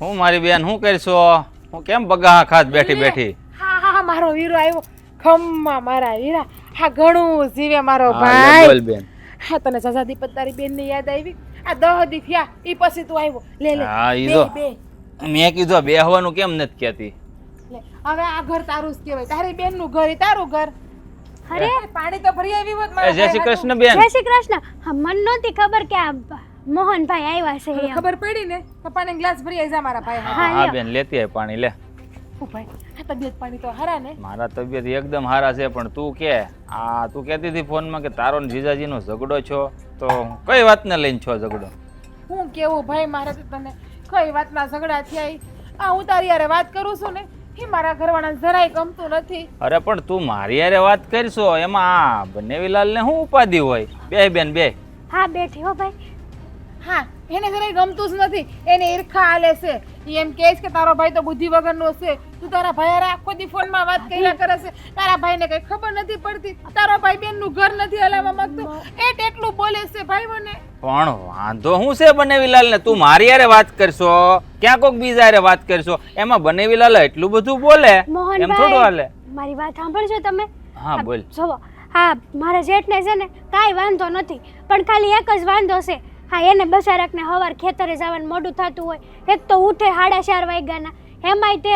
હું મારી બેન શું કરશો? હું કેમ બગા ખાત બેઠી બેઠી? હા હા હા, મારો વીરો આવ્યો. ખમ્મા મારા વીરા. હા, ઘણું જીવે મારો હા, ભાઈ. બોલ બેન. હા, તને સજાદી પર તારી બેન ની યાદ આવી? આ 10 દી થયા ઈ પછી તું આવ્યો. લે લે. હા, ઈ બે જો. બે મેં કીધું બેહવાનું કેમ નથી કહેતી? લે. હવે આ ઘર તારું જ કહેવાય. તારી બેન નું ઘર ઈ તારું ઘર. અરે પાણી તો ભરી આવી હોત એ મારા જય શ્રી ભાઈ કૃષ્ણ બેન. જય શ્રી કૃષ્ણ. હા, મને નહોતી ખબર કે આ મોહનભાઈ આવ્યા છે હાટુ. એમ. ખબર પડી ને તો પાણી ગ્લાસ ભરી આવી જા મારા ભાઈ હાટુ. હા, હા લ્યો. બેન, લેતી આય પાણી લે. ઓ ભાઈ, આ તબિયત પાણી તો હારા ને? મારા તબિયત એકદમ હારા છે, પણ તું કે તું કહેતી હતી ફોનમાં કે તારો ને જીજાજીનો ઝઘડો છો, તો કઈ વાતને લઈને છો ઝઘડો? હું કેવું ભાઈ, મારે તો તને કઈ વાતના ઝઘડા થયા ઈ. આ હું તારી હારે વાત કરું છું ને એ મારા ઘરવાળાને જરાય ગમતું નથી. અરે પણ તું મારી હારે વાત કરશો એમાં આ બનેવીલાલ ને શું ઉપાધિ હોય? બે બેન બે. હા, બેઠી હો ભાઈ. હા, એને જરાય ગમતું જ નથી. એને ઈર્ખા આલે છે. ઈ એમ કહે છે કે તારો ભાઈ તો બુદ્ધિ વગરનો છે. તું તારા ભાઈ હારે આખો દી ફોનમાં વાત કર્યા કરે છે. તારા ભાઈને કઈ ખબર નથી પડતી. તારો ભાઈ બેનનું ઘર નથી હલાવવા માંગતો. એટલું બોલે છે ભાઈ મને. પણ વાંધો શું છે બનેવીલાલ ને? તું મારી હારે વાત કરશો, ક્યાં કોક બીજા હારે વાત કરશો, એમાં બનેવીલાલ એટલું બધું બોલે એમ થોડું હાલે? મોહનભાઈ, મારી વાત સાંભળજો તમે. હા બોલ. જોવો, હા, મારા જેઠને છે ને કાંઈ વાંધો નથી, પણ ખાલી એક જ વાંધો છે. હા, એને બસારકને હવાર ખેતરે જવાનું મોડું થતું હોય. એક તો ઉઠે 4:30 વાગ્યાના, એમાંય તે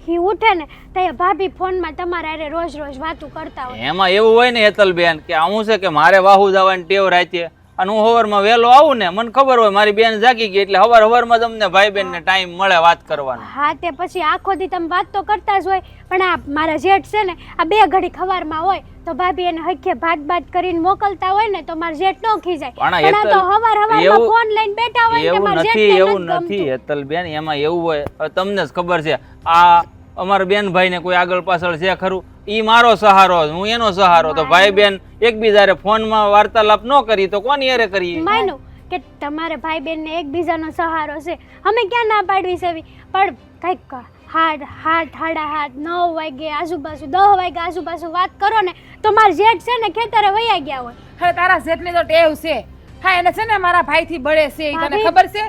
ઈ ઉઠે ને તે ભાભી ફોનમાં તમારા હારે રોજ રોજ વાતું કરતા હોય. એમાં એવું હોય ને હેતલબેન કે આવું છે કે મારે વાહુ જવાની ટેવ રાતે, અને હું હવારમાં વહેલો આવું ને મને ખબર હોય મારી બેન જાગી ગઈ એટલે હવારમાં તમને ભાઈ બેન ને ટાઈમ મળે વાત કરવાનો. હા, તે પછી આખો દી તમે વાત તો કરતા જ હોય, પણ આ મારા જેઠ છે ને આ 2 ઘડી ખવારમાં હોય તો ભાભી એને હખે ભાત કરીને મોકલતા હોય ને તો મારા જેઠ નો ખીજાય. પણ આ તો હવારમાં ફોન લઈને બેઠા હોય ને એવું મારા નથી, જેઠને એવું નથી હેતલબેન, એમાં એવું હોય. હવે તમને જ ખબર છે આ અમારા બેન ભાઈ ને કોઈ આગળ પાછળ છે ખરું? ઈ મારો સહારો, હું એનો સહારો. તો ભાઈ બેન એકબીજારે ફોનમાં વાર્તાલાપ ન કરી તો કોની હારે કરીએ? માનો કે તમારે ભાઈ બેન ને એકબીજાનો સહારો છે, અમે ક્યાં ના પાડવી છે, પણ કઈક 8:30 9 વાગે આજુબાજુ 10 વાગે આજુબાજુ વાત કરો ને તો મારા જેઠ છે ને ખેતરે વયા ગયા હોય. હવે તારા જેઠની તો ટેવ છે. હા, એને છે ને મારા ભાઈથી બળે છે. ઈ તને ખબર છે?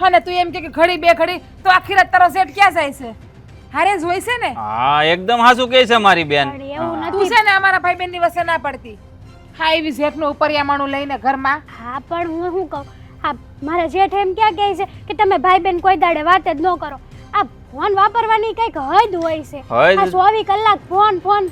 અને તું એમ કે ઘડી બે ઘડી તો આખી રાત તારો જેઠ ક્યાં જાય છે? હારે જ હોય છે ને? હા, એકદમ હાચું કહે છે મારી બેન. પણ એવું તું નથી. છે ને અમારા ભાઈ બેન ની વસે ના પડતી. હા, એવી જેઠનું ઉપરિયામાણું લઈને ઘરમાં. હા, પણ હું શું કહું, આ મારા જેઠ એમ ક્યાં કહે છે કે તમે ભાઈ બેન કોઈ દાડે વાત જ ન કરો. આ ફોન વાપરવાની કઈક હદ હોય છે. હદ? આ 24 કલાક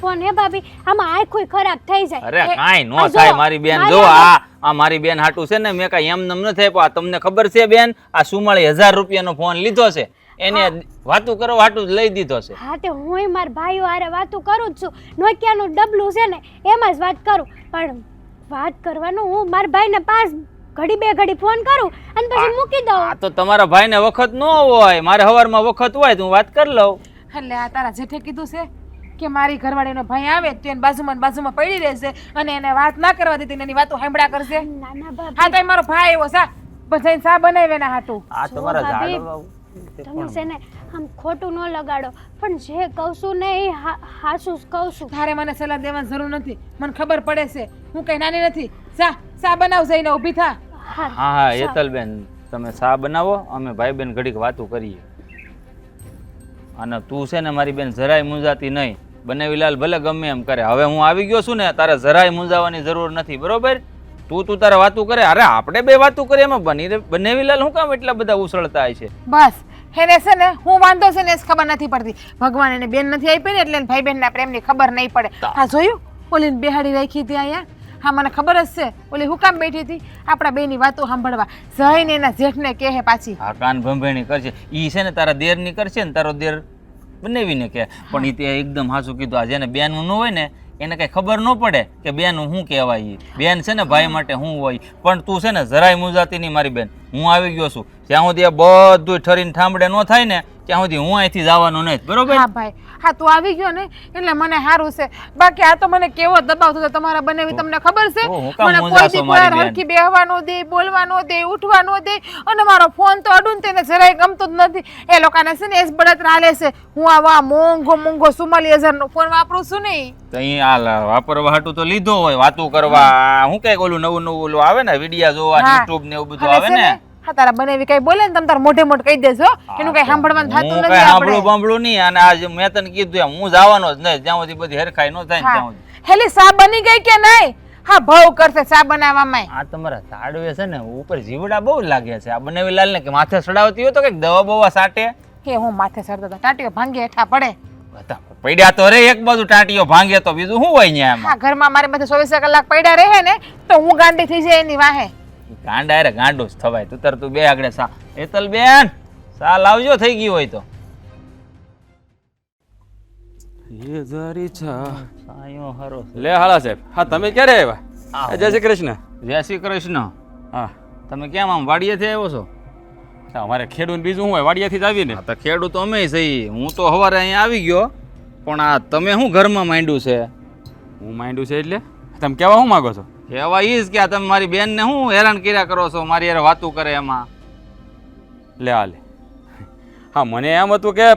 ફોન હે ભાભી, આમાં આંખો ખરાબ થઈ જાય. અરે કાંઈ નો આ જો, થાય મારી બેન. જો આ મારી બેન હાટું છે ને મેં કાંઈ એમ નમ ન થાય. પણ તમને ખબર છે બેન, આ 44,000 રૂપિયાનો ફોન લીધો છે, એને વાતું કરવા હાટું જ લઈ દીધો છે. હા, તે હું મારા ભાઈઓ હારે વાતું કરું જ છું. નોકિયાનું ડબલું છે ને એમાં જ વાત કરું, પણ વાત કરવાનું હું મારા ભાઈને 5 ઘડી 2 ઘડી ફોન કરું અને પછી મૂકી દઉં. આ તો તમારા ભાઈને વખત ન હોય, મારે હવારમાં વખત હોય તો હું વાત કરી લઉં. એટલે આ તારા જેઠે કીધું છે કે મારી ઘરવાળીનો ભાઈ આવે તો એને બાજુમાં ને બાજુમાં પડી રહેશે અને એને વાત ના કરવા દેતી ને એની વાતો સાંભળ્યા કરશે. ના ના હા, ભાભી, તો મારો ભાઈ એવો સા બધાને સા બનાવે ના હાટું. આ જો તમારા ભાભી, ઝાડવા તમે છે ને આમ ખોટું ન લગાડો, પણ જે કહું છું ને એ હાચું જ કહું છું. તારે મને સલાહ દેવાની જરૂર નથી. મને ખબર પડે છે હું કઈ નાની નથી. સા બનાવ જઈને ઊભી થા. હા હા હેતલબેન, તમે સા બનાવો, અમે ભાઈ બેન ઘડીક વાતું કરીએ. અને તું છે ને મારી બેન જરાય મૂંઝાતી નહીં. બનેવીલાલ ભલે ગમે એમ કરે, હવે હું આવી ગયો છું ને તારે જરાય મૂંઝાવાની જરૂર નથી, બરોબર? તું તારે વાતું કરે, અરે આપણે બે વાતું કરીએ, એમાં બનેવીલાલ શું કામ એટલા બધા ઉછળતા હોય છે? બસ એને છે ને હું વાંધો છે ને એ ખબર નથી પડતી. ભગવાન એને બેન નથી આપી ને એટલે એને ભાઈ બહેનના પ્રેમની ખબર નહીં પડે. હા, જોયું ઓલીને બેહાડી રાખી હતી અહીંયા. હા, મને ખબર જ છે ઓલી હું કામ બેઠી હતી આપણા બેની વાતો સાંભળવા. જઈને એના જેઠને કહે પાછી. હા, કાન ભંભેણી કરશે. ઈ છે ને તારા દેરની કરશે ને તારો દેર બનાવીને કે, પણ ઈ તે એકદમ હાચું કીધું. આ જેને બેનનું ન હોય ને એને કઈ ખબર ન પડે કે બેન શું કહેવાય. બેન છે ને ભાઈ માટે શું હોય. પણ તું છે ને જરાય મૂંઝાતી નહીં મારી બેન. હું આવી ગયો છું, જ્યાં સુધી આ બધું ઠરીને ઠામડે ન થાય ને ત્યાં સુધી હું અહીંથી જવાનો નહીં, બરોબર? હા ભાઈ, હા તું આવી ગયો ને એટલે મને સારું છે. બાકી આ તો મને કેવો દબાવ થતો તમારા બનેવી, તમને ખબર છે? હું કામ મને કોઈ મૂંઝાશો દી મારી કોઈ બેન? હરખી બેહવા નો દે, બોલવા નો દે, ઉઠવા નો દે. અને મારો ફોન તો અડું ને તેને જરાય ગમતું જ નથી. એ લોકોને છે ને એસ બળતરા આલે છે. હું આવા મોંઘો 44,000 નો ફોન વાપરું છું ને. તો અહીં આ વાપરવા હાટું તો લીધો હોય, વાતું કરવા. હું કઈક ઓલું નવું ઓલું આવે ને વિડિયા જોવા, યુટ્યુબ ને એવું બધું આવે ને. હા તારા બનેવી કઈ બોલે ને તમે તાર મોઢે મોઢ કહી દેજો એનું કઈ સાંભળવાનું થતું હું નથી કઈ સાંભળું આપણે બાંભળું નહીં અને આજ મેં તને કીધું એમ હું જવાનો જ નહીં જ્યાં સુધી બધી હરખાઈ ન થાય ને ત્યાં સુધી. હેલી સા બની ગઈ કે નહીં? હા ભાવ કરશે સા બનાવવામાં. આ તમારા તાડવે છે ને ઉપર જીવડા બહુ લાગે છે. આ બનાવી લાલ ને કે માથે ચડાવતી હોય તો કઈક દવા બવા સાટે. કે હું માથે ચડતો હતો ટાટીઓ ભાંગી હેઠા પડે. બધા પડ્યા તો રે એક બાજુ ટાંટીઓ ભાંગે તો બીજું શું હોય ને એમાં? હા ઘરમાં મારે બધે 24 કલાક પડ્યા રહે ને તો હું ગાંડી થઈ જાય એની વાહે. ગાંડા રે ગાંડું જ થવાય. તું બે આગળ સા એતલ બેન સા લાવજો થઈ ગયું હોય તો. એ જરી છા સાયો હરો. લે હાલા સાહેબ હા તમે ક્યારે આવ્યા આવો. જય શ્રી કૃષ્ણ જય શ્રી કૃષ્ણ. હા તમે કેમ આમ વાડીએથી આવ્યો છો? અમારે ખેડૂત બીજું શું હોય વાડિયાથી જ આવીને આ તો ખેડૂત અમે સહી. હું તો સવારે અહીંયા આવી ગયો પણ આ તમે શું ઘરમાં માંડ્યું છે? હું માંડ્યું છે એટલે તમે કેવા શું માગો છો કહેવા ઈ જ કે આ તમે મારી બેનને શું હેરાન કર્યા કરો છો? મારી યાર વાતું કરે એમાં. લે હા લે હા મને એમ હતું કે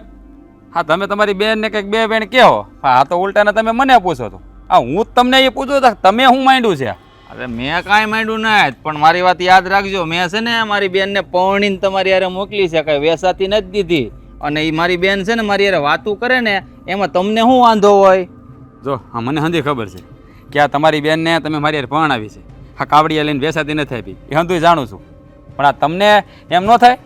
હા તમે તમારી બેનને કંઈક બે બેન કહો હા તો ઉલટાને તમે મને પૂછો તો હા હું જ તમને એ પૂછું તો તમે શું માંડ્યું છે અરે મેં કાંઈ માંડ્યું ના પણ મારી વાત યાદ રાખજો. મેં છે ને મારી બેનને પૌણીને તમારી યારે મોકલી છે કાંઈ વેસાતી નથી દીધી. અને એ મારી બેન છે ને મારી યારે વાતું કરે ને એમાં તમને શું વાંધો હોય? જો હા મને હંધી ખબર છે કે આ તમારી બેનને તમે મારી યાર પરણાવી છે હા કાવડિયા લઈને વેસાતી નથી આપી એ હંધું જાણું છું પણ આ તમને એમ ન થાય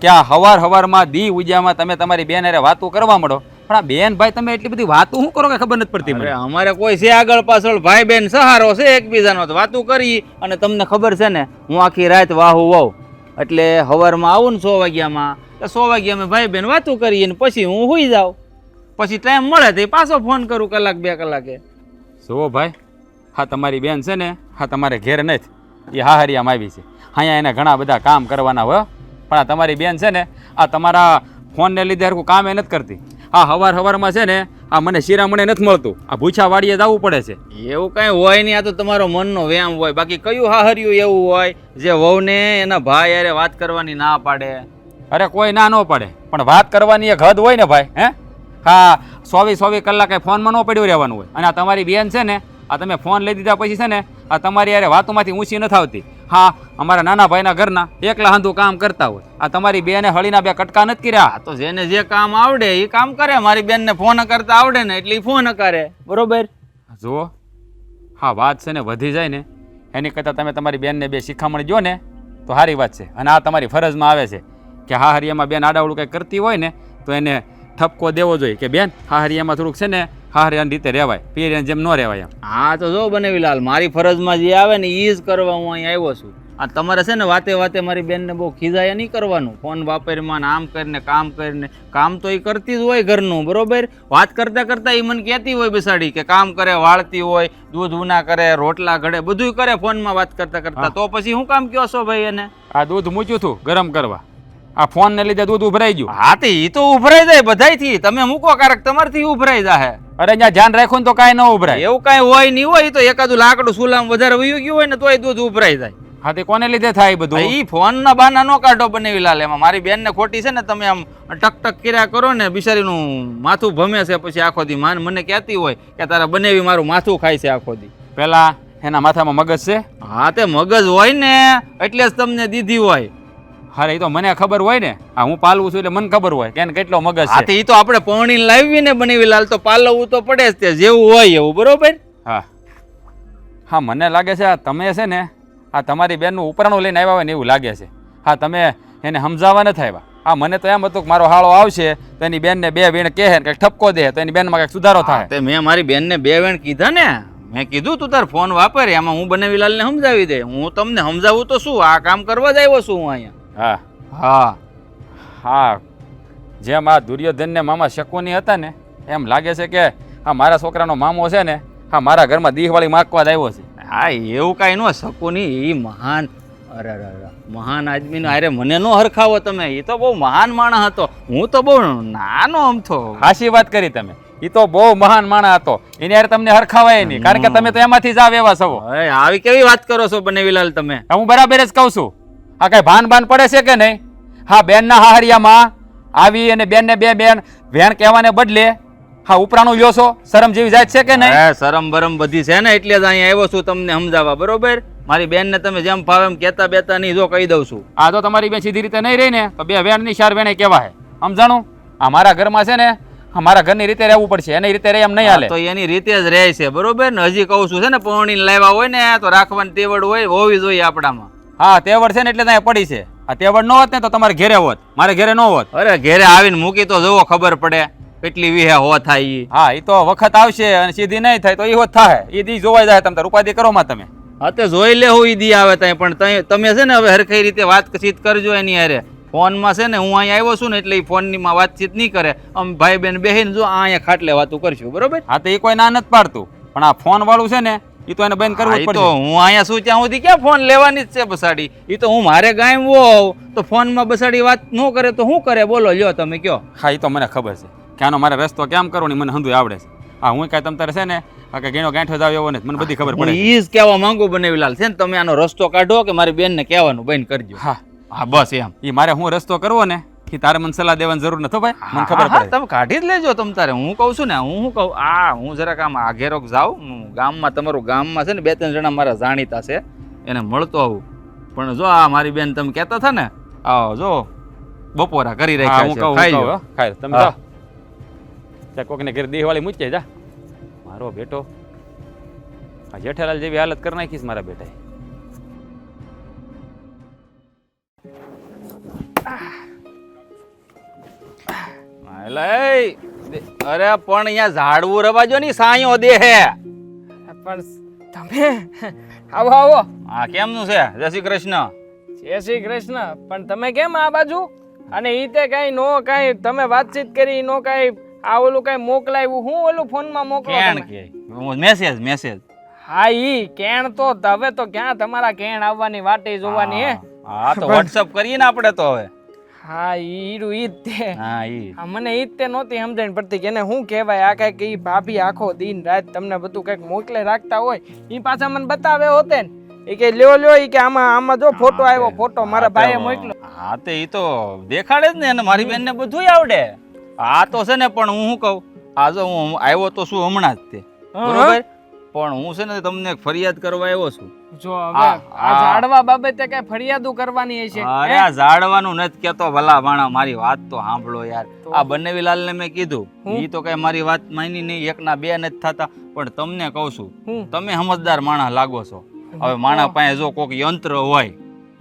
કે આ હવારમાં દી ઉજામાં તમે તમારી બેન હારે વાતું કરવા માંડો પણ આ બેન ભાઈ તમે એટલી બધી વાતું શું કરો કે ખબર નથી પડતી અરે મને અમારે કોઈ છે આગળ પાછળ ભાઈ બેન સહારો છે એકબીજાનો. તો વાતું કરી અને તમને ખબર છે ને હું આખી રાત વાહુ વાવ એટલે સવારમાં આવું ને 100 વાગ્યામાં તો 100 વાગ્યા અમે ભાઈ બેન વાતું કરીએ ને પછી હું સુઈ જાઉં. પછી ટાઈમ મળે તો પાછો ફોન કરું કલાક 2 કલાકે. જુઓ ભાઈ હા તમારી બેન છે ને હા તમારે ઘેર નથી એ હાહરિયામાં આવી છે અહીંયા એને ઘણા બધા કામ કરવાના હોય પણ આ તમારી બેન છે ને આ તમારા ફોનને લીધે હરખું કામ એ નથી કરતી. હા હવારમાં છે ને આ મને શિરામણે નથી મળતું આ ભૂછા વાડીએ જવું પડે છે. એવું કાંઈ હોય નહીં. આ તો તમારો મનનો વ્યાયામ હોય. બાકી કયું હાહર્યું એવું હોય જે વહુને એના ભાઈ યારે વાત કરવાની ના પાડે? અરે કોઈ ના ન પડે પણ વાત કરવાની એક હદ હોય ને ભાઈ હે હા 24 કલાકે ફોનમાં ન પડ્યું રહેવાનું હોય. અને આ તમારી બેન છે ને આ તમે ફોન લઈ દીધા પછી છે ને આ તમારી યારે વાતોમાંથી ઊંચી નથી આવતી. હા અમારા નાના ભાઈના ઘરના એકલા હાંધું કામ કરતા હોય આ તમારી બેને હળીના 2 કટકા નથી કર્યા. આ તો જેને જે કામ આવડે એ કામ કરે. મારી બેનને ફોન કરતા આવડે ને એટલે ફોન કરે. બરોબર? જુઓ હા વાત છે ને વધી જાય ને એની કરતાં તમે તમારી બેનને 2 શિખામણ જો ને તો સારી વાત છે. અને આ તમારી ફરજમાં આવે છે કે હા હરિયામાં બેન આડાવડું કંઈક કરતી હોય ને તો એને ઠપકો દેવો જોઈએ કે બેન હા હરિયામાં થોડુંક છે ને હા હરિયાની રીતે રહેવાય પીરિયન જેમ ન રહેવાય એમ. હા તો જો બનેવી લાલ મારી ફરજમાં જે આવે ને એ જ કરવા હું અહીં આવ્યો છું. આ તમારે છે ને વાતે મારી બેનને બહુ ખીજાયા નહીં કરવાનું. ફોન વાપરમાં ને આમ કરીને કામ તો એ કરતી જ હોય ઘરનું. બરોબર? વાત કરતા એ મને કહેતી હોય બેસાડી કે કામ કરે વાળતી હોય દૂધ ઉના કરે રોટલા ઘડે બધું કરે ફોનમાં વાત કરતા તો પછી હું કામ કહો છો ભાઈ એને? આ દૂધ મૂક્યું હતું ગરમ કરવા આ ફોનને લીધે દૂધ ઉભરાઈ ગયું. હા તે એ તો ઉભરાઈ જાય બધાયથી. તમે મૂકો કારક તમારથી ઉભરાઈ જાય. અરે ત્યાં ધ્યાન રાખો ને તો કાંઈ ન ઉભરાય. એવું કાંઈ હોય નહીં હોય તો એકાદું લાકડું સુલામ વધારે વયું ગયું હોય ને તોય દૂધ ઉભરાઈ જાય. હા તે કોને લીધે થાય બધું? ઈ ફોન ના બાના નો કાઢો બનેવી લાલ. એમાં મારી બેન ને ખોટી છે ને તમે આમ ટક કર્યા કરો ને બિચારીનું માથું ભમે છે પછી આખો દી મને કહેતી હોય કે તારા બનેવી મારું માથું ખાય છે આખો દી. પેલા એના માથામાં મગજ છે? હા તે મગજ હોય ને એટલે જ તમને દીધી હોય. અરે એ તો મને ખબર હોય ને હા હું પાલવું છું એટલે મને ખબર હોય કે એને કેટલો મગજ હા છે. તે ઈ તો આપણે પૌણી લાવી ને બનેવી લાલ તો પાલવવું તો પડે જ તે જેવું હોય એવું. બરોબર? હા હા મને લાગે છે આ તમે છે ને આ તમારી બેનનું ઉપરાણું લઈને આવ્યા હોય ને એવું લાગે છે. હા તમે એને સમજાવવા નથી આવ્યા. હા મને તો એમ હતું કે મારો હાળો આવશે તો એની બેનને 2 વેણ કહે ને કંઈક ઠપકો દે તો એની બેનમાં કંઈક સુધારો થાય. તે મેં મારી બેનને 2 વેણ કીધા ને. મેં કીધું તું તાર ફોન વાપર એમાં હું બનેવી લાલને સમજાવી દે. હું તમને સમજાવું તો શું આ કામ કરવા જ આવ્યો છું હું અહીંયા. હા હા હા જેમ આ દુર્યોધનને મામા શકુની હતા ને એમ લાગે છે કે હા મારા છોકરાનો મામો છે ને હા મારા ઘરમાં દિવાળી માગવા જ આવ્યો છે. હા એવું કાંઈ ન શકું નહીં. એ મહાન અરે મહાન આદમીનો અરે મને નો હરખાવો તમે. એ તો બહુ મહાન માણસ હતો. હું તો બહુ નાનો અમથો. હાચી વાત કરી તમે. એ તો બહુ મહાન માણસ હતો એની યાર તમને હરખાવાય નહીં કારણ કે તમે તો એમાંથી જ આવે એવા છો. હવે આવી કેવી વાત કરો છો બનેવીલાલ તમે? હું બરાબર જ કહું છું. આ કઈ ભાન પડે છે કે નહીં? હા બેનના હાહરિયામાં આવી અને બેનને 2 બેન વેણ કહેવાને બદલે હા ઉપરાણું લ્યો છો શરમ જેવી જાય છે કે નહીં? શરમ બરમ બધી છે ને એટલે જ અહીંયા આવ્યો છું તમને સમજાવવા. બરોબર? મારી બેનને તમે જેમ ફાવે એમ કહેતા બેતા નહીં, જો કહી દઉં છું. આ જો તમારી બેન સીધી રીતે નહીં રહી ને તો બે વેણની ચાર વેણે કેવા હે સમજાણું? આ મારા ઘરમાં છે ને મારા ઘરની રીતે રહેવું પડશે, એની રીતે રહે એમ નહીં હાલે. તો એની રીતે જ રહે છે, બરોબર ને? હજી કહું છું છે ને, પરણીને લાવ્યા હોય ને તો રાખવાની તેવડ હોય, હોવી જોઈએ આપણામાં. હા તેવડ છે ને એટલે ત્યાં પડી છે. આ તેવડ ન હોત ને તો તમારે ઘેરે હોત, મારે ઘેરે ન હોત. અરે ઘેરે આવીને મૂકી તો જોવો, ખબર પડે કેટલી વિહે હો થાય ઈ. હા એ તો વખત આવશે અને સીધી નહીં થાય તો એ હોત થાય, એ દી જોવાઈ જાય. તમે ઉપાધિ કરો માં તમે. હા તે જોઈ લે હું ઈ દી આવે ત્યાં, પણ તમે છે ને હવે હરખી રીતે વાતચીત કરજો એની હારે. ફોનમાં છે ને હું અહીંયા આવ્યો છું ને એટલે એ ફોનની માં વાતચીત નહીં કરે. અમે ભાઈ બેન બેહીને જો અહીંયા ખાટલે વાતું કરશું, બરોબર? હા તો એ કોઈ ના નથી પાડતું, પણ આ ફોન વાળું છે ને એ તો એને બંધ કરવું જ હા, ઈ તો પડશે. હું અહીંયા શું ત્યાં સુધી ક્યાં ફોન લેવાની જ છે બસાડી. એ તો હું મારે ગાયમ હોઉં તો ફોનમાં બસાડી વાત ન કરે તો શું કરે? બોલો, લ્યો તમે કયો. હા એ તો મને ખબર છે કે આનો મારે રસ્તો કેમ કરવો ને મને હંધું આવડે છે. હા હું કાંઈ તમ તારે છે ને કે ઘેનો ગાંઠો જાવ એવો નથી, મને બધી ખબર હું પડે. ઈ જ કહેવા માંગુ બનેવીલાલ, છે ને તમે આનો રસ્તો કાઢો કે મારી બેનને કહેવાનું બંધ કરજો. હા હા બસ એમ. એ મારે હું રસ્તો કરવો ને એ તારે મને સલાહ દેવાની જરૂર નથી ભાઈ, મને ખબર હા, પડે. તમે કાઢી જ લેજો તમ તારે. હું કહું છું ને, હું શું કહું, હું જરાક આમ આઘેરોક જાઉં ગામમાં. તમારું ગામમાં છે ને 2-3 જણા મારા જાણીતા છે, એને મળતો આવું. પણ જો આ મારી બેન તમે કહેતા હતા ને, આવો જો બપોરા કરી હા રાખ્યા હું છે, કહું ખાઈ લો. ખાઈ લો. તમે હા. જાઓ ત્યાં કોકને ઘેર દેહવાળી મૂકી જા. મારો બેટો આ જેઠાલાલ જેવી હાલત કરી નાખીશ મારા બેટાએ. અરે પણ અહીંયા ઝાડવું રવાજો ની સાયો દે હે. પણ તમે આવો આવો. હા કેમનું છે? જય શ્રી કૃષ્ણ. જય શ્રી કૃષ્ણ. પણ તમે કેમ આ બાજુ? અને ઈ તે કઈ નો કઈ તમે વાતચીત કરી નો કઈ આ ઓલું કઈ મોકલાવ્યું? હું ઓલું ફોનમાં મોકલો કેણ તમે? કે મેસેજ. હા ઈ કેણ તો હવે તો ક્યાં તમારા કેણ આવવાની વાટે જોવાની હે. હા તો WhatsApp કરીએ ને આપણે તો હવે. હા ઈરું ઈ જ તે. હા ઈ આ મને ઈ જ તે નહોતી સમજણ પડતી કે એને શું કહેવાય. આ કઈક ઈ ભાભી આખો દિન રાત તમને બધું કઈક મોકલે રાખતા હોય, ઈ પાછા મને બતાવે હોતે ને. ઈ કે લ્યો ઈ કે આમાં જો ફોટો આવ્યો, ફોટો મારા ભાઈએ મોકલ્યો. હા તે ઈ તો દેખાડે જ ને, અને મારી બેનને બધુંય આવડે. આ તો છે ને, પણ હું શું કહું, આ જો હું આવ્યો તો શું હમણાં જ તે, બરોબર? પણ હું છે ને તમને એક ફરિયાદ કરવા આવ્યો છું. જો હવે આ ઝાડવા બાબતે કઈ ફરિયાદો કરવાની હશે? અરે આ ઝાડવાનું નથી કેતો, ભલા માણા મારી વાત તો સાંભળો યાર. આ બનેવીલાલ ને મેં કીધું, ઈ તો કઈ મારી વાત માની નહીં, એકના બે નથી થતા. પણ તમને કહું છું, તમે સમજદાર માણસ લાગો છો. હવે માણા પાસે જો કોક યંત્ર હોય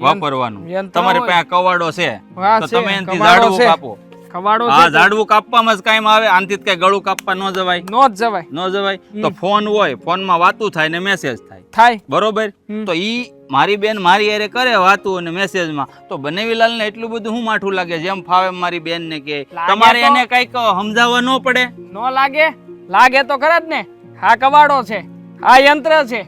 વાપરવાનું, યંત્ર તમારી હોય. પાસે કવાડો છે હા, તો છે. તમે એનાથી કવાડો ઝાડવું છે. કાપો. કવાડો હા છે ઝાડવું કાપવામાં જ કાયમ આવે, આનથી કઈ ગળું કાપવા ન જવાય. નો જ જવાય. ન જવાય તો ફોન હોય, ફોનમાં વાતું થાય ને મેસેજ થાય, બરોબર? તો ઈ મારી બેન મારી હારે કરે વાતું અને મેસેજમાં, તો બનેવીલાલ ને એટલું બધું હું માઠું લાગે જેમ ફાવે મારી બેન ને કે. લાગે તમારે તો- એને કઈક સમજાવવા ન પડે? નો લાગે તો ખરા જ ને. આ કવાડો છે, આ યંત્ર છે.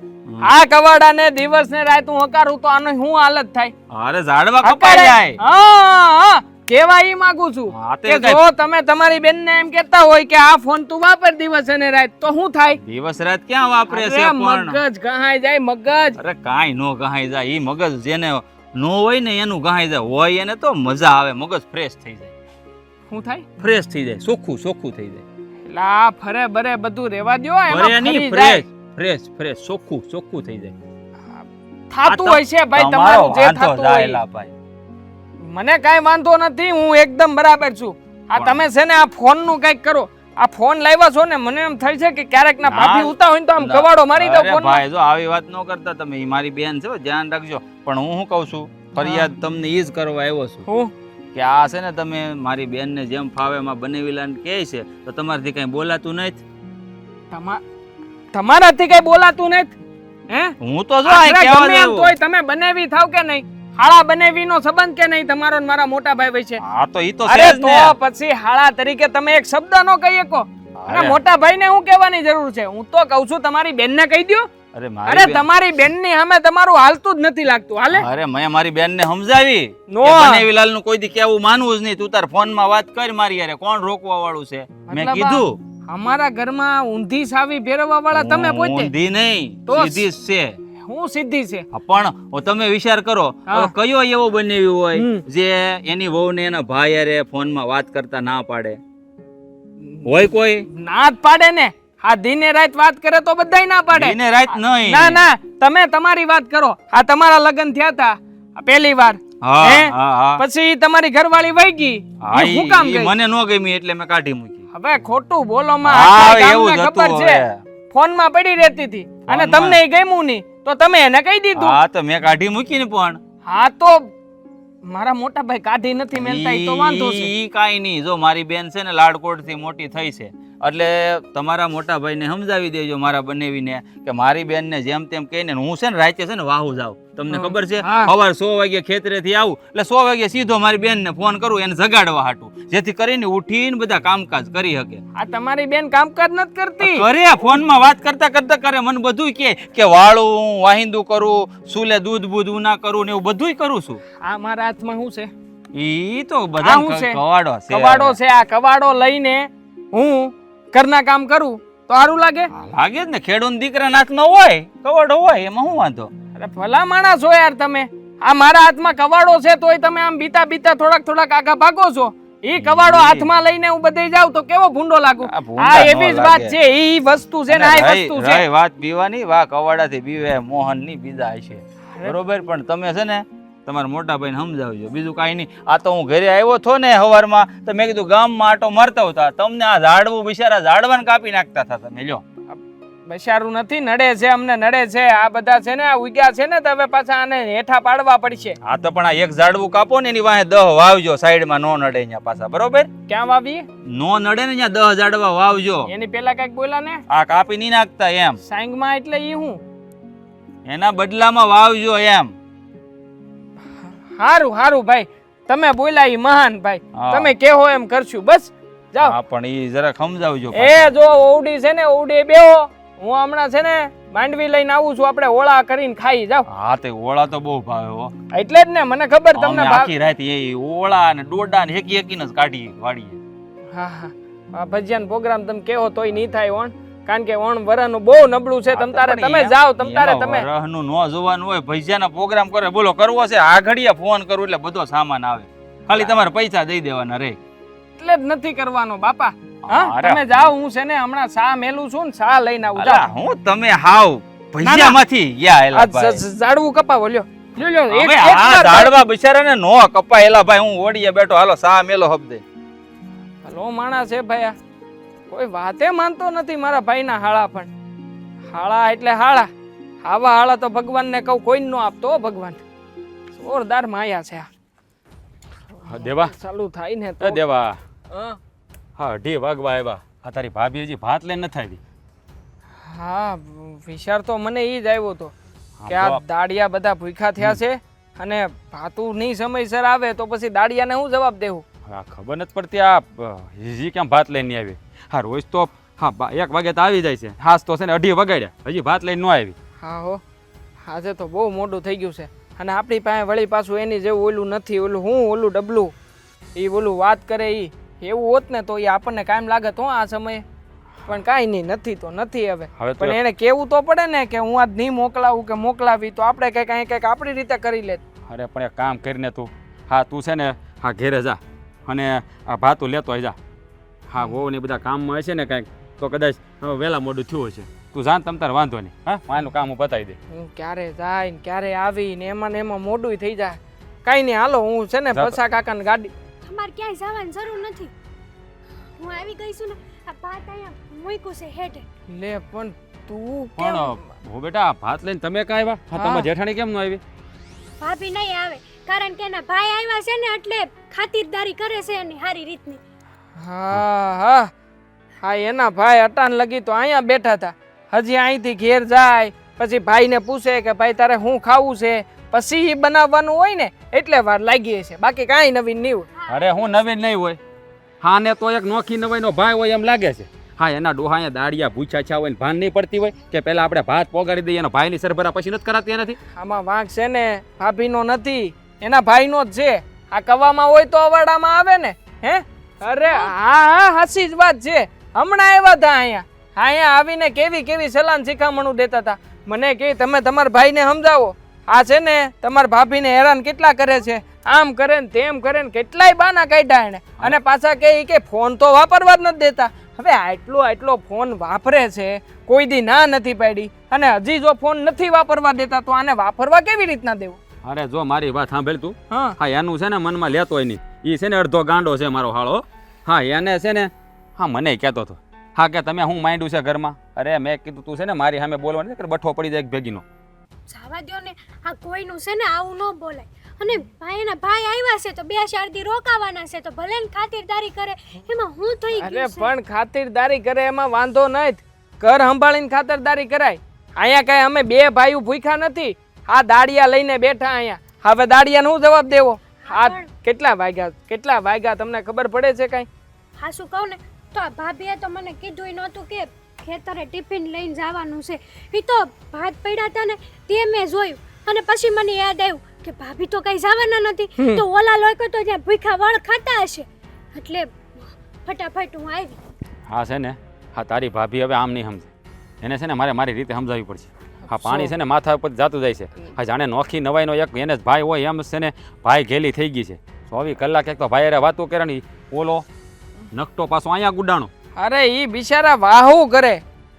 આ કવાડાને દિવસ ને રાત હું હકારું તો આનો શું હાલત થાય? અરે ઝાડવા કપાઈ જાય. હા કેવા ઈ માંગુ છું હા, તે કે કઈ- જો તમે તમારી બેનને એમ કહેતા હોય કે આ ફોન તું વાપર દિવસ અને રાત, તો શું થાય? દિવસ રાત ક્યાં વાપરે છે અરે પણ? મગજ ગહાઈ જાય મગજ. અરે કાંઈ નો ગહાઈ જાય. ઈ મગજ જેને નો હોય ને એનું ગહાઈ જાય, હોય એને તો મજા આવે, મગજ ફ્રેશ થઈ જાય. શું થાય? ફ્રેશ થઈ જાય, ચોખ્ખું થઈ જાય. એટલે આ ફરે બરે બધું રેવા દ્યો, ભરે એમાં નહીં, ફરી જાય. ફ્રેશ ચોખ્ખું થઈ જાય. થાતું હોય છે ભાઈ, તમારો તમારું જે વાંધો થાતું હોય. જાયેલા ભાઈ. મને કાંઈ વાંધો નથી, હું એકદમ બરાબર છું. આ તમે છે ને આ ફોન નું કઈક કરો. આ ફોન લાવ્યા છો ને, મને એમ થાય છે કે ક્યારેક ના ભાભી ઉતા હોય ને તો આમ કવાડો મારી દો અરે ફોન. ભાઈ જો આવી વાત ન કરતા તમે, ઈ મારી બેન છે, ધ્યાન રાખજો. પણ હું શું કહું છું, ફરિયાદ તમને ઈ જ કરવા આવ્યો છું હું કે આ છે ને તમે મારી બેન ને જેમ ફાવે એમાં બનેવીલાલ કહે છે તો તમારાથી કઈ બોલાતું નથી. તમારાથી કઈ બોલાતું નથી હે? હું તો જો આખરે આ કહેવા ગમે એમ દેવું. તોય તમે બનેવી થાવ કે નહીં? હાળા બનેવી નો સંબંધ કે નહીં તમારો ને મારા મોટા ભાઈ વચ્ચે? હા તો ઈ તો અરે છે જ તો ને. પછી હાળા તરીકે તમે એક શબ્દ નો કહી શકો? અને અરે. મોટા ભાઈ ને હું કહેવાની જરૂર છે? હું તો કહું છું તમારી બેન ને કહી દો. અરે અરે મારી બેન- તમારી બેન ની સામે તમારું હાલતું જ નથી લાગતું. હાલે અરે મેં મારી બેન ને સમજાવી નો. કે બનેવીલાલ નું કોઈ દી કેવું માનવું જ નહીં. તું તાર ફોન માં વાત કર મારી યારે, કોણ રોકવા વાળું છે? મેં મતલબ કીધું અમારા ઘરમાં ઊંધી સાવી ફેરવવા વાળા તમે પોતે. ઊંધી નહીં, તો સીધી જ છે. હું સીધી છે. હા, પણ હવે તમે વિચાર કરો, હા. હવે કયો એવો બનેવી હોય હમ. જે એની વહુ ને એના ભાઈ હારે ફોનમાં વાત કરતા ના પાડે? હોય કોઈ? ના જ પાડે ને. આ દિને રાત વાત કરે તો બધાય ના પાડે. દિને રાત નહીં. ના ના, તમે તમારી વાત કરો. આ તમારા લગ્ન થયા હતા પહેલી વાર, હા, હે? હા, હા. પછી તમારી ઘરવાળી વહી ગઈ. હા, ઈ હું કામ ઈ ગઈ? મને નો ગમી એટલે મેં કાઢી મૂકી. હવે ખોટું બોલો માં. હા, આખા એવું ગામને જ ખબર હતું છે. હવે. ફોનમાં પડી રહેતી હતી અને ફોનમાં. તમને એ ગમ્યું નહીં તો તમે એને કહી દીધું. હા તો મેં કાઢી મૂકી ને પણ હા તો મારા મોટા ભાઈ કાઢી નથી મેલતા ઈ તો વાંધો છે. ઈ કાંઈ નહીં. જો મારી બેન છે ને લાડકોટ થી મોટી થઈ છે એટલે તમારા મોટા ભાઈને સમજાવી દેજો મારા બનેવીને કે મારી બેનને જેમ તેમ કહીને હું છે ને રાતે છે ને વાહુ જાઉં. તમને ખબર છે હા. સવાર 100 વાગે ખેતરેથી આવું એટલે 100 વાગે સીધો મારી બેનને ફોન કરું એને જગાડવા હાટું જેથી કરીને ઉઠીને બધા કામકાજ કરી શકે. આ તમારી બેન કામકાજ નથી કરતી. કરે ફોનમાં વાત કરતા કરતા કરે મને બધું કે વાળું વાહિંદુ કરું સુલે દૂધ બૂધ ઉના કરું ને એવું બધુંય કરું છું. આ મારા હાથમાં શું છે? ઈ તો આ બધા શું છે? કવાડો છે. કવાડો છે. આ કવાડો લઈને હું ઘરના કામ કરું તો સારું લાગે? લાગે જ ને ખેડૂત દીકરા હાથમાં હોય કવાડો હોય એમાં શું વાંધો. અરે ભલા માણસ છો યાર તમે. આ મારા હાથમાં કવાડો છે તોય તમે આમ બીતા બીતા થોડાક આગા ભાગો છો. ઈ કવાડો હાથમાં લઈને હું બધે જાઉં તો કેવો ભૂંડો લાગુ. આ ભૂંડા આ નો એવી જ લાગે. વાત છે. ઈ વસ્તુ છે ને આ વસ્તુ છે. રહી વાત પીવાની વાહ કવાડાથી બીવે મોહન ની બીજા છે બરોબર. પણ તમે છે ને તમારા મોટા ભાઈને સમજાવજો બીજું કાંઈ નહીં. આ તો હું ઘરે આવ્યો છો ને સવારમાં તો મેં કીધું ગામમાં આટો મારતા હતા તમને આ ઝાડવું બિચારા ઝાડવાને કાપી નાખતા હતા તમે લ્યો. બશારું નથી નડે છે અમને નડે છે. આ બધા છે ને આ ઉગ્યા છે ને તો હવે પાછા આને હેઠા પાડવા પડશે. આ તો પણ આ એક ઝાડવું કાપો ને એની વાહે 10 વાવજો સાઈડમાં નો નડે અહીંયા પાછા બરોબર. ક્યાં વાવી? નો નડે ને ત્યાં 10 ઝાડવા વાવજો. એની પેલા કઈક બોલા ને આ કાપી નહીં નાખતા એમ સાંગમાં એટલે ઈ હું એના બદલામાં વાવજો એમ. હારું હારું ભાઈ તમે બોલ્યા ઈ મહાન ભાઈ. હા. તમે કેહો એમ કરશું બસ જાઓ. હા પણ ઈ જરા સમજાવજો એ જો ઓવડી છે ને ઓવડી બેહો. હું હમણાં છે ને માંડવી લઈને આવું છું. આપણે ઓળા કરીને ખાઈ જાવ. હા તે ઓળા તો બહુ ભાવે હો. એટલે જ ને મને ખબર તમને અમે ભાવ. આખી રાત એ ઓળા ને ડોડા ને હેકી હેકીને જ કાઢી વાડીએ. હા હા આ ભજીયાનો પ્રોગ્રામ તમે કેહો તોય નહીં થાય ઓણ. કારણ કે ઓણ વરાનું બહુ નબળું છે. તમ તારે તમે જાઓ તમ તારે તમે. રહનું નો જોવાનું હોય ભજીયાના પ્રોગ્રામ કરે બોલો કરવો છે આ ઘડીએ ફોન કરું એટલે બધો સામાન આવે ખાલી તમારે પૈસા દઈ દેવાના રે. એટલે જ નથી કરવાનો બાપા. હા અરે. તમે જાઓ. હું છે ને હમણાં ચા મેલું છું ને ચા લઈને આવું. અલા, જાઓ. હું તમે હાવ ભજીયામાંથી ગયા એલા આ ભાઈ. ઝાડવું કપાવો લ્યો લ્યો લ્યો. એક- હવે એક આ વાર ઝાડવા બિચારાને નો કપાયેલા ભાઈ હું ઓડીએ બેઠો હાલો સા મેલો હબદે. ભલો માણસ છે ભાઈ આ. કોઈ વાતે માનતો નથી મારા ભાઈના હાળા પણ. હાળા એટલે હાળા. આવા હાળા તો ભગવાનને કહું કોઈ નો આપતો હો ભગવાન. જોરદાર માયા છે આ. દેવા ચાલુ થાય ને એ તો. દેવા હા. હા 2:30 વાગવા આવ્યા. આ તારી ભાભી હજી ભાત લઈને નથી આવી. હા વિચાર તો મને ઈ જ આવ્યો હતો હા, કે આ તો દાડિયા બધા ભૂખ્યા થયા છે અને ભાતું નહીં સમયસર આવે તો પછી દાડિયાને હું જવાબ દેવું. હા ખબર નથી પડતી આ હજી કેમ ભાત લઈને નહીં આવી. હા રોજ તો હા 1 વાગે તો આવી જાય છે. હાસ તો છે ને 2:30 વાગ્યા હજી ભાત લઈને ન આવી. હા હો આજે તો બહુ મોડું થઈ ગયું છે અને આપણી પાસે વળી પાછું એની જેવું ઓલું નથી. ઓલું ડબલું એ ઓલું વાત કરે એ એવું હોત ને તો એ આપણને કાયમ લાગે તો આ સમયે. પણ કાંઈ નહીં નથી તો નથી હવે. હવે તો પણ એને કેવું તો પડે ને કે હું આજ નહીં મોકલાવું કે મોકલાવી તો આપણે કંઈક આપણી રીતે કરી લે. અરે પણ એક કામ કરીને તું હા તું છે ને હા ઘેરે જા અને આ ભાતું લેતો આવી જા. હા બહુ ને બધા કામમાં હશે ને કાંઈક તો કદાચ વહેલા મોડું થયું હશે. તું જાન તમ તાર વાંધો નહીં. હા માનું કામ હું બતાવી દે. હું ક્યારે જાય ને ક્યારે આવી ને એમાં મોડું થઈ જાય. કાંઈ નહીં હાલો હું છે ને જા તો. પછા કાકાની ગાડી. તમારે ક્યાંય જવાની જરૂર નથી. હું આવી ગઈ છું ને આ ભાત અહીંયા મૂક્યું છે હેઠે. લે પણ તું પણ હું બેટા ભાત લઈને તમે કાં આવ્યા? હા હા. તમે જેઠાણી કેમ ન આવી? ભાભી નહીં આવે કારણ કે એના ભાઈ આવ્યા છે ને એટલે ખાતિરદારી કરે છે એની સારી રીતની. હા હા હા એના ભાઈ અટાણ લગી તો અહીંયા બેઠા હતા. હજી અહીંથી ઘેર જાય પછી ભાઈને પૂછે કે ભાઈ તારે શું ખાવું છે પછી ઈ બનાવવાનું હોય ને એટલે વાર લાગી છે. બાકી કાંઈ નવીન નહીં હોય. અરે હું નવીન નહીં હોય. હા ને તો એક નોખી નવાઈનો ભાઈ હોય એમ લાગે છે. હા એના ડોહા અહીંયા દાડિયા ભૂછા છા હોય ને ભાન નહીં પડતી હોય કે પહેલા આપણે ભાત પોગાડી દઈએ એનો ભાઈની સરભરા પછી નથી કરાતી એનાથી. આમાં વાંક છે ને ભાભીનો નથી એના ભાઈનો જ છે. આ કવામાં હોય તો અવાડામાં આવે ને હે. અરે હા હાસી જ વાત છે. હમણાં આવ્યા હતા અહીંયા આવીને કેવી કેવી સલાહ શિખામણું દેતા હતા. મને કે તમે તમારા ભાઈને સમજાવો. આ છે ને તમારા ભાભીને હેરાન કેટલા કરે છે. આમ કરે ને તેમ કરે ને કેટલાય બાના કાઢ્યા એને. અને પાછા કે ફોન તો વાપરવા જ નથી દેતા. હવે આટલો ફોન વાપરે છે, કોઈ દી ના નથી પાડી, અને હજી જો ફોન નથી વાપરવા દેતા તો આને વાપરવા કેવી રીતના દેવો? અરે જો મારી વાત સાંભળ તું. હા હા એનું છે ને મનમાં લેતોય નહીં. એ છે ને અડધો ગાંડો છે મારો હાળો. હા એને છે ને હા મને કહેતો હતો હા કે તમે હું માંડ્યું છે ઘરમાં. અરે મેં કીધું તું છે ને મારી સામે બોલવાનું છે કે બઠો પડી જાય એક ભેગીનો. જવા દ્યો ને, આ કોઈનું છે ને આવું ન બોલાય. અને ભાઈના ભાઈ આવ્યા છે તો 2-4 દી રોકાવાના છે તો ભલે ને ખાતરદારી કરે, એમાં હું થઈ અરે ગયું છે. પણ ખાતરદારી કરે એમાં વાંધો નહીં, ઘર સંભાળીને ખાતરદારી કરાય. અહીંયા કઈ અમે બે ભાઈઓ ભૂખ્યા નથી, આ દાડિયા લઈને બેઠા અહીંયા. હવે દાડિયાનો હું જવાબ દેવો? આ કેટલા વાગ્યા તમને ખબર પડે છે કઈ? હા શું કહું ને, તો આ ભાભીએ તો મને કીધું નહોતું કે ખેતરે ટિફિન લઈને જવાનું છે. એ તો ભાત પડ્યા હતા ને તે મેં જોયું, અને પછી મને યાદ આવ્યું કે ભાભી તો કઈ જવાના નથી, તો ઓલા લોકો તો ત્યાં ભૂખા વાળ ખાતા હશે, એટલે ફટાફટ હું આવી. હા છે ને, હા તારી ભાભી હવે આમ નહીં સમજે. એને છે ને મારી રીતે સમજાવવી પડશે. હા પાણી છે ને માથા ઉપર જાતું જાય છે. હા જાણે નોખી નવાઈનો એક એને જ ભાઈ હોય એમ છે ને ભાઈ ઘેલી થઈ ગઈ છે. 24 કલાક એક તો ભાઈ અરે વાતો કરે ને ઓલો નકટો પાછો અહીંયા ગુડાણો. અરે ઈ બિચારા વાહુ કરે,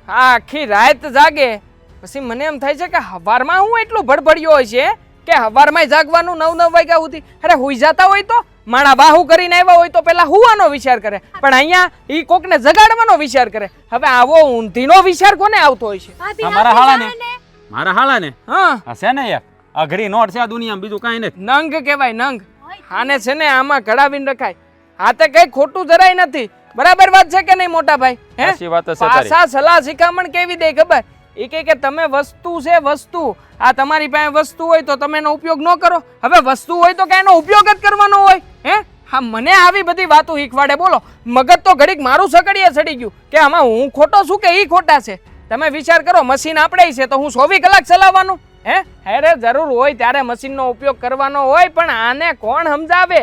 હા આખી રાત જાગે. પછી મને એમ થાય છે કે હવારમાં હું એટલું ભડભડિયો હોય છે કે હવારમાં જાગવાનું 9 વાગ્યા સુધી. અરે હુઈ જતા હોય તો માણા વાહુ કરીને આવ્યા હોય તો પેલા હુવાનો વિચાર કરે, પણ અહીંયા ઈ કોકને જગાડવાનો વિચાર કરે. હવે આવો ઊંધીનો વિચાર કોને આવતો હોય છે? ભાભી મારા આવી હાળાને જાય ને. મારા હાળાને હા હા છે ને યાર અઘરી નોટ છે આ દુનિયામાં, બીજું કાંઈ નથી. નંગ કહેવાય, નંગ. આને છે ને આમાં ઘડાવીને રખાય. આ તે કઈ ખોટું જરાય નથી. બરાબર વાત છે કે નહીં મોટા ભાઈ? હે સાચી વાત છે તારી. પાછા સલાહ શિખામણ કેવી દે ખબર? એ કે તમે વસ્તુ છે વસ્તુ, આ તમારી પાસે વસ્તુ હોય તો તમે એનો ઉપયોગ ન કરો. હવે વસ્તુ હોય તો કઈ એનો ઉપયોગ જ કરવાનો હોય. હે હા મને આવી બધી વાતો શીખવાડે. બોલો મગજ તો ઘડીક મારું સકડીએ ચડી ગયું કે આમાં હું ખોટો છું કે ઈ ખોટા છે. તમે વિચાર કરો, મશીન આપણે છે તો હું 24 કલાક ચલાવવાનું? અરે જરૂર હોય ત્યારે મશીનનો ઉપયોગ કરવાનો હોય, પણ આને કોણ સમજાવે?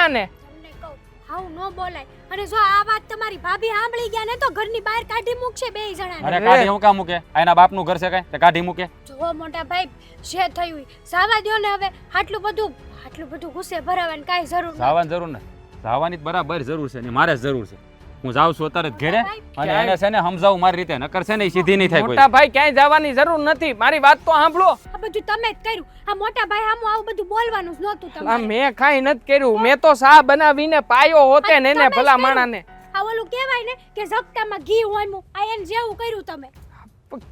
આને? તમને કહું આવું ન બોલાય. અને જો આ વાત તમારી ભાભી સાંભળી ગયા ને તો ઘરની બહાર કાઢી મૂકશે બે જણાને. અરે કાઢી હું કામ મૂકે? એના બાપનું ઘર છે કઈ તે કાઢી મૂકે? જુઓ મોટા ભાઈ, જે થયું ઈ સાવા દ્યો ને. હવે આટલું બધું ગુસ્સે ભરાવાની કાંઈ જરૂર નથી. જવાની જરૂર નથી. જવાની બરાબર જરૂર છે ને મારે જ જરૂર છે. હું જાઉં છું અત્યારે જ ઘેરે અને એને છે ને સમજાવું મારી રીતે, નકર છે ને ઈ સીધી નહીં થાય કોઈ. મોટા ભાઈ ક્યાંય જવાની જરૂર નથી, મારી વાત તો સાંભળો. આ બધું તમે જ કર્યું. આ મોટા ભાઈ સામું આવું બધું બોલવાનું જ નહોતું આ તમારે. મેં કાંઈ નથી કર્યું. મેં તો સા બનાવીને પાયો હોતે ને એને તમે જ ભલા કર્યું. માણાને. આ ઓલું કહેવાય ને કે ઝબકામાં ઘી હોયમું, આ એને જેવું કર્યું તમે.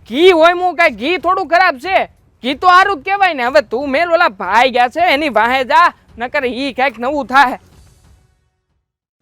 ઘી હોય હું કઈ ઘી થોડું ખરાબ છે? ઘી તો સારું જ કહેવાય ને. હવે તું મેલ ઓલા ભાઈ ગયા છે એની વાહે જા, નકર ઈ કઈક નવું થાય.